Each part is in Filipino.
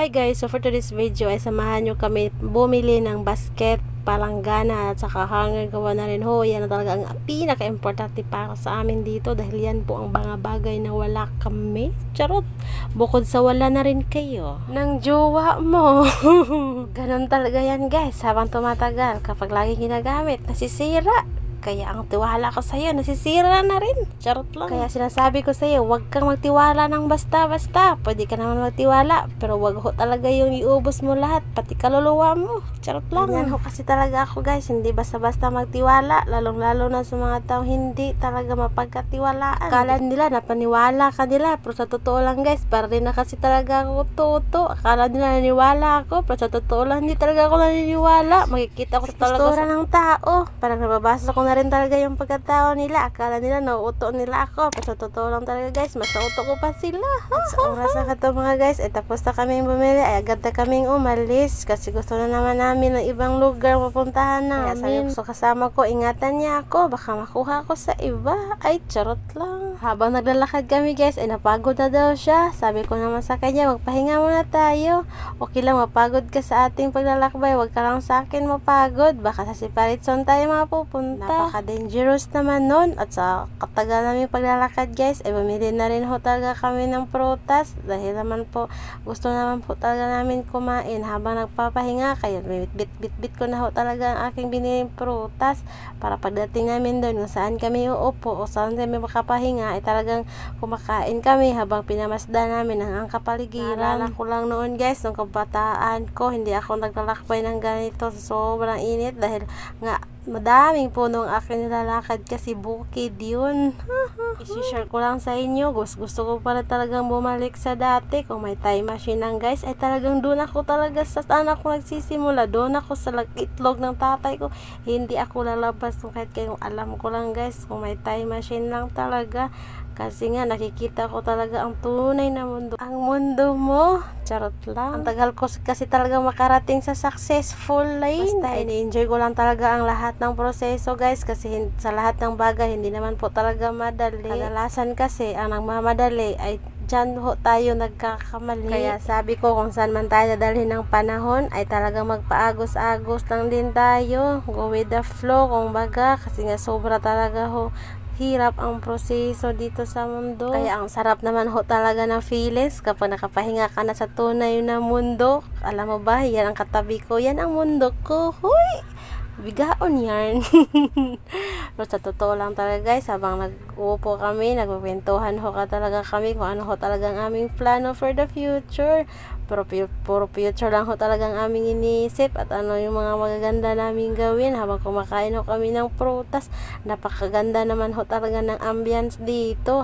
Hi guys, so for today's video ay samahan nyo kami bumili ng basket, palanggana at saka hanger. Gawa na rin ho, yan na talaga ang pinaka-importante para sa amin dito dahil yan po ang mga bagay na wala kami. Charot! Bukod sa wala na rin kayo ng jowa mo. Ganon talaga yan guys, habang tumatagal kapag lagi ginagamit, nasisira. Kaya ang tiwala ko sa'yo, nasisira na rin. Charot lang. Kaya sinasabi ko sa'yo, huwag kang magtiwala ng basta-basta. Pwede ka naman magtiwala, pero huwag ho talaga yung iubos mo lahat, pati kaluluwa mo. Charot lang. Ganyan ho kasi talaga ako guys, hindi basta-basta magtiwala, lalong-lalo na sa mga tao hindi talaga mapagkatiwalaan. Akala nila napaniwala ka nila, pero sa totoo lang guys, para rin na kasi talaga ako toto. Akala nila naniwala ako, pero sa totoo lang hindi talaga ako naniniwala. Makikita ko sa talaga ng tao. Parang nababasa ko na rin talaga yung pagkatao nila. Akala nila nauuto nila ako, pero sa totoo lang talaga guys, mas nauuto ko pa sila. At sa oras na kato mga guys, tapos na kaming bumili, ay agad na kaming umalis kasi gusto na naman namin ng ibang lugar mapuntahan namin. Kaya sabi ko kasama ko, ingatan niya ako, baka makuha ko sa iba. Ay charot lang. Habang naglalakad kami guys, ay napagod na daw siya. Sabi ko naman sa kanya, magpahinga muna tayo. Okay lang mapagod ka sa ating paglalakbay, wag ka lang sa akin mapagod, baka sa Siparitson tayo mapupunta. Napaka-dangerous naman nun. At sa katagal namin paglalakad guys, ay bumili na rin ho talaga kami ng prutas. Dahil naman po, gusto naman po talaga namin kumain habang nagpapahinga. Kaya bit ko na ho talaga ang aking biniling prutas. Para pagdating namin doon, kung saan kami uupo o saan kami makapahinga, ay talagang kumakain kami habang pinamasdan namin ang kapaligiran. Naalala ko lang noon guys, nung kabataan ko, hindi ako naglalakbay ng ganito. Sobrang init dahil nga madaming puno ang aking nilalakad kasi bukid yun. I-share ko lang sa inyo, gusto ko pala talagang bumalik sa dati. Kung may time machine lang guys, ay talagang doon ako talaga sa anak ko nagsisimula. Doon ako sa itlog ng tatay ko. Hindi ako lalabas kahit kayong alam ko lang guys, kung may time machine lang talaga. Kasi nga nakikita ko talaga ang tunay na mundo. Ang mundo mo, charot lang. Ang tagal ko kasi talaga makarating sa successful lane. Basta ini-enjoy ko lang talaga ang lahat ng proseso guys. Kasi sa lahat ng bagay, hindi naman po talaga madali. Kadalasan kasi ang nagmamadali ay dyan ho tayo nagkakamali. Kaya sabi ko, kung saan man tayo dadalhin ng panahon, ay talagang magpaagos-agos lang din tayo. Go with the flow, kung baga. Kasi nga sobra talaga ho hirap ang proseso dito sa mundo. Kaya ang sarap naman ho talaga ng feelings kapag nakapahinga ka na sa tunay na mundo. Alam mo ba, yan ang katabi ko, yan ang mundo ko. Huy! Bigaon yan. Pero sa totoo lang talaga guys, habang nag-uupo kami, nagkukwentuhan ho ka talaga kami kung ano ho talaga ang aming plano for the future. Pero puro future lang ho talaga ang aming iniisip at ano yung mga magaganda naming gawin habang kumakain ho kami ng prutas. Napakaganda naman ho talaga ng ambience dito,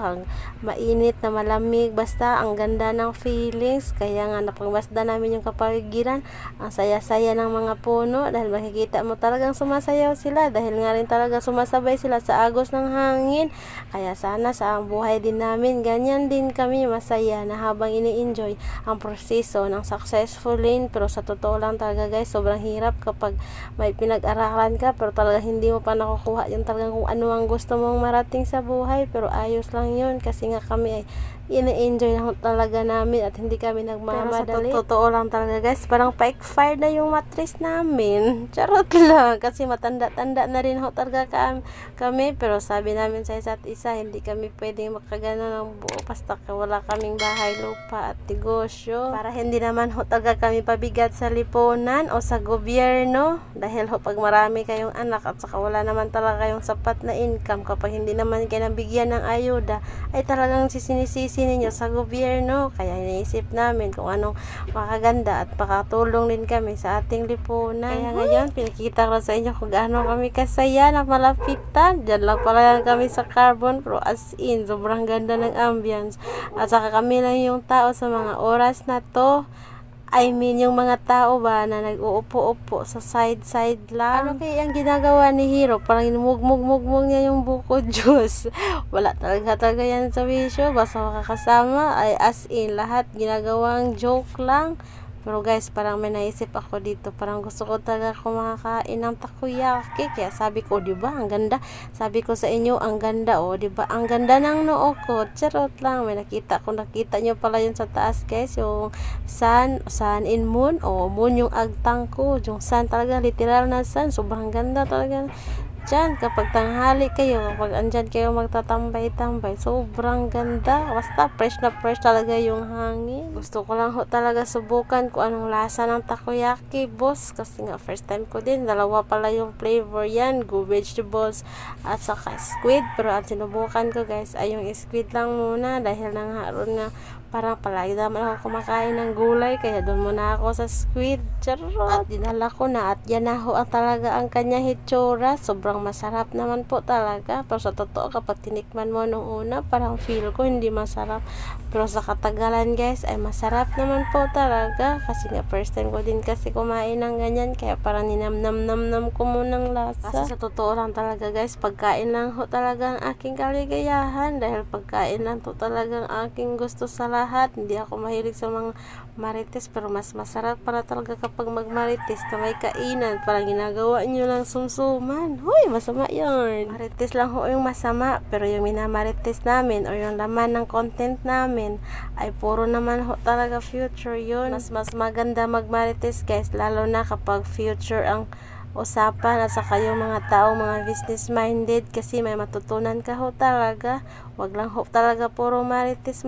mainit na malamig, basta ang ganda ng feelings. Kaya nga napagmasda namin yung kapaligiran, ang saya-saya ng mga puno dahil makikita mo talagang sumasayaw sila dahil nga rin talaga sumasabay sila sa agos ng hangin. Kaya sana sa ang buhay din namin, ganyan din kami masaya na habang ini-enjoy ang proseso ng successful lane. Pero sa totoo lang talaga guys, sobrang hirap kapag may pinag-aralan ka pero talaga hindi mo pa nakukuha yung talagang kung ano ang gusto mong marating sa buhay. Pero ayos lang yun kasi nga kami ay ini-enjoy lang talaga namin at hindi kami nagmamadali. Pero sa totoo lang talaga guys, parang pa-expire na yung mattress namin. Charot lang kasi matanda-tanda na rin ho talaga kami. Pero sabi namin sa isa't isa, hindi kami pwedeng makagano ng buo basta wala kaming bahay, lupa at negosyo. Para hindi naman ho talaga kami pabigat sa lipunan o sa gobyerno. Dahil ho pag marami kayong anak at saka wala naman talaga kayong sapat na income, kapag hindi naman kayo nabigyan ng ayuda, ay talagang sinisisi ninyo sa gobyerno. Kaya iniisip namin kung anong makaganda at pakatulong din kami sa ating lipunan. Kaya ngayon, pinakita ko sa inyo kung gaano kami kasaya na malapitan. Diyan lang pala kami sa Carbon, pero as in, sobrang ganda ng ambience. At saka kami lang yung tao sa mga oras na to. I mean, yung mga tao ba na nag-uupo-upo sa side-side lang. Ano kaya ang ginagawa ni Hero? Parang mugmug niya yung buko juice. Wala talaga yan sa wisyo. Basta makakasama ay as in, lahat ginagawang joke lang. Pero guys, parang may naisip ako dito. Parang gusto ko talaga kumakain ng takoyaki. Kaya sabi ko, di ba, ang ganda. Sabi ko sa inyo, ang ganda, oh, di ba? Ang ganda ng noo ko. Charot lang. May nakita ko. Nakita nyo pala yun sa taas, guys. Yung sun in moon. Oh, moon yung agtang ko. Yung sun talaga, literal na sun. Sobrang ganda talaga. Diyan, kapag tanghali kayo, kapag andyan kayo magtatambay-tambay, sobrang ganda. Basta fresh na fresh talaga yung hangin. Gusto ko lang ho talaga subukan kung anong lasa ng takoyaki, boss. Kasi nga, first time ko din. Dalawa pala yung flavor yan. Go vegetables at saka squid. Pero ang sinubukan ko, guys, ay yung squid lang muna. Dahil nangharon nga, parang palagi naman ako kumakain ng gulay. Kaya doon muna ako sa squid. Charot. At dinala ko na. At yan na ho ang talaga ang kanya hitsura. Sobrang masarap naman po talaga. Pero sa totoo, kapag tinikman mo nung una, parang feel ko hindi masarap. Pero sa katagalan, guys, ay masarap naman po talaga. Kasi nga, first time ko din kasi kumain ng ganyan. Kaya parang ninam-nam-nam-nam ko munang lasa. Kasi sa totoo lang talaga, guys, pagkain lang ho talaga ang aking kaligayahan. Dahil pagkain lang to talagang aking gusto sa lahat. Hindi ako mahilig sa mga marites. Pero mas masarap para talaga kapag magmarites na may kainan. Parang ginagawa nyo lang sumsuman. Hoy, masama yun. Marites lang ho yung masama. Pero yung minamarites namin o yung laman ng content namin ay puro naman ho talaga future yun. Mas maganda magmarites, guys. Lalo na kapag future ang usapan at saka yung mga taong mga business minded, kasi may matutunan ka ho talaga. Wag lang ho talaga puro marites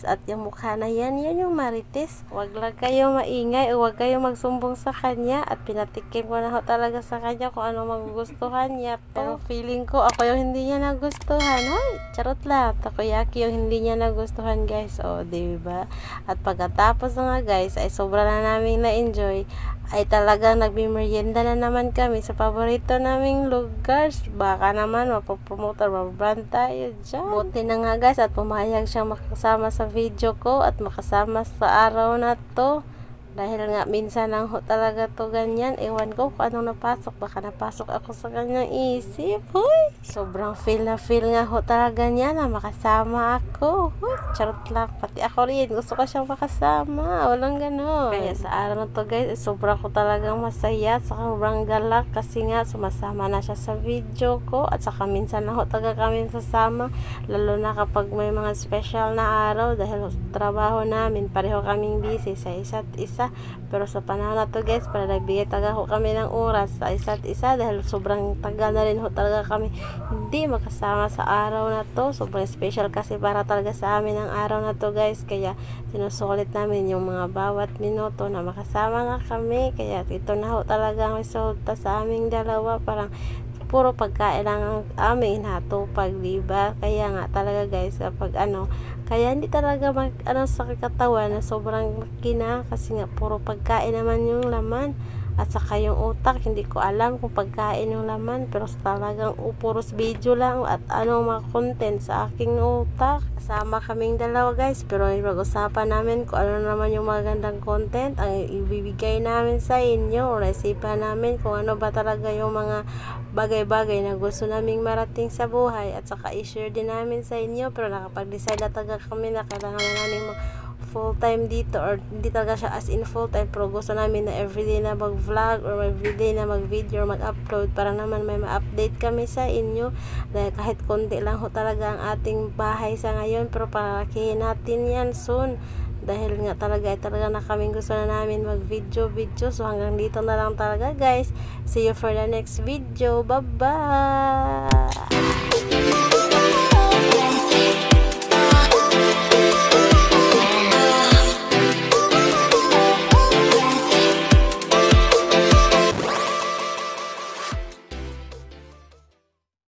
at yung mukha na yan yung marites. Wag lang kayo maingay o wag kayo magsumbong sa kanya. At pinatikim ko na ho talaga sa kanya kung ano magugustuhan niya. Pero feeling ko ako yung hindi niya nagustuhan. Hoy, charot lang. Takoyaki yung hindi niya nagustuhan, guys. O, diba? At pagkatapos na nga, guys, ay sobra na namin na-enjoy. Ay talagang nagmimerienda na naman kami sa paborito naming lugar. Baka naman mapopromote or mabrand tayo dyan. Buti na nga, guys, at pumayag siyang makasama sa video ko at makasama sa araw na to. Dahil nga minsan lang ho talaga to ganyan. Ewan ko kung anong napasok. Baka napasok ako sa kanyang isip. Hoy! Sobrang feel nga ho talaga niya na makasama ako. Hoy! Charot lang. Pati ako rin. Gusto ko siyang makasama. Walang gano'n. Kaya sa araw na to, guys, sobrang ko talagang masaya. Sobrang galak. Kasi nga sumasama na siya sa video ko. At saka minsan lang ho talaga kami sasama. Lalo na kapag may mga special na araw. Dahil trabaho namin, pareho kaming busy sa isa't isa. Pero sa panahon na to, guys, para nagbigay talaga ho kami ng oras sa isa't isa. Dahil sobrang tagal na rin ho talaga kami hindi makasama sa araw na to. Sobrang special kasi para talaga sa amin ang araw na to, guys. Kaya sinusulit namin yung mga bawat minuto na makasama nga kami. Kaya ito na ho talaga ang resulta sa aming dalawa. Parang puro pagkain lang ang aming natupag, diba? Kaya nga talaga, guys, kapag kaya hindi talaga sa katawan na sobrang makina kasi nga puro pagkain naman yung laman. At saka yung utak, hindi ko alam kung pagkain yung laman, pero talagang puros video lang at mga content sa aking utak. Kasama kaming dalawa, guys, pero pag-usapan namin kung ano naman yung magandang content ang ibibigay namin sa inyo, o naisipan namin kung ano ba talaga yung mga bagay-bagay na gusto naming marating sa buhay, at saka i-share din namin sa inyo. Pero nakapag-decide na talaga kami na kailangan na namin full-time dito, or hindi talaga siya as in full-time, pero gusto namin na everyday na mag-vlog or everyday na mag-video or mag-upload para naman may ma-update kami sa inyo. Dahil kahit konti lang ho talaga ang ating bahay sa ngayon, pero palakihin natin yan soon. Dahil nga talaga na kaming gusto na namin mag-video. So hanggang dito na lang talaga, guys. See you for the next video. Bye-bye!